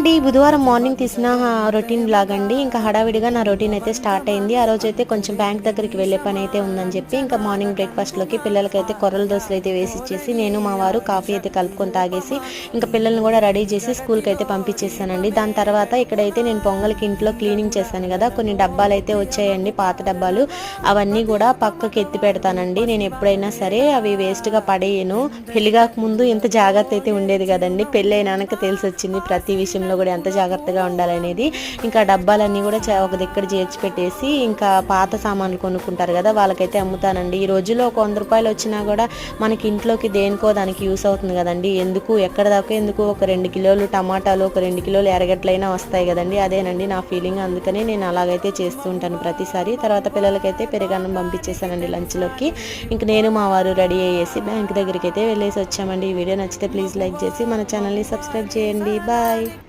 అండి, బుధవారం మార్నింగ్ తీసిన రొటీన్ బ్లాగ్ అండి. ఇంకా హడావిడిగా నా రొటీన్ అయితే స్టార్ట్ అయింది. ఆ రోజు అయితే కొంచెం బ్యాంక్ దగ్గరికి వెళ్ళే పని అయితే ఉందని చెప్పి ఇంకా మార్నింగ్ బ్రేక్ఫాస్ట్లోకి పిల్లలకైతే కొర్రల దోశలు అయితే వేసి ఇచ్చేసి నేను మా వారు కాఫీ అయితే కలుపుకొని తాగేసి ఇంకా పిల్లల్ని కూడా రెడీ చేసి స్కూల్కి అయితే పంపించేసానండి. దాని తర్వాత ఇక్కడైతే నేను పొంగల్కి ఇంట్లో క్లీనింగ్ చేశాను కదా, కొన్ని డబ్బాలు అయితే వచ్చాయండి, పాత డబ్బాలు. అవన్నీ కూడా పక్కకి ఎత్తి పెడతానండి. నేను ఎప్పుడైనా సరే అవి వేస్ట్గా పడేయను. పెళ్లిగాక ముందు ఇంత జాగ్రత్త అయితే ఉండేది కదండి, పెళ్ళి అయినాక తెలిసి వచ్చింది ప్రతి విషయంలో కూడా ఎంత జాగ్రత్తగా ఉండాలనేది. ఇంకా డబ్బాలన్నీ కూడా ఒక దగ్గర చేర్చి పెట్టేసి ఇంకా పాత సామాన్లు కొనుక్కుంటారు కదా, వాళ్ళకైతే అమ్ముతానండి. ఈ రోజుల్లో ఒక 100 రూపాయలు వచ్చినా కూడా మనకి ఇంట్లోకి దేనికో దానికి యూస్ అవుతుంది కదండి. ఎందుకు ఎక్కడ దాకా ఎందుకు, ఒక 2 కిలోలు టమాటాలు, ఒక 2 కిలోలు ఎర్రగడ్డలైనా వస్తాయి కదండి. అదేనండి నా ఫీలింగ్. అందుకని నేను అలాగైతే చేస్తూ ఉంటాను ప్రతిసారి. తర్వాత పిల్లలకైతే పెరుగన్నం పంపించేసానండి లంచ్లోకి. ఇంక నేను మా వారు రెడీ అయ్యేసి బ్యాంక్ దగ్గరికి అయితే వెళ్ళేసి వచ్చామండి. ఈ వీడియో నచ్చితే ప్లీజ్ లైక్ చేసి మన ఛానల్ని సబ్స్క్రైబ్ చేయండి. బాయ్.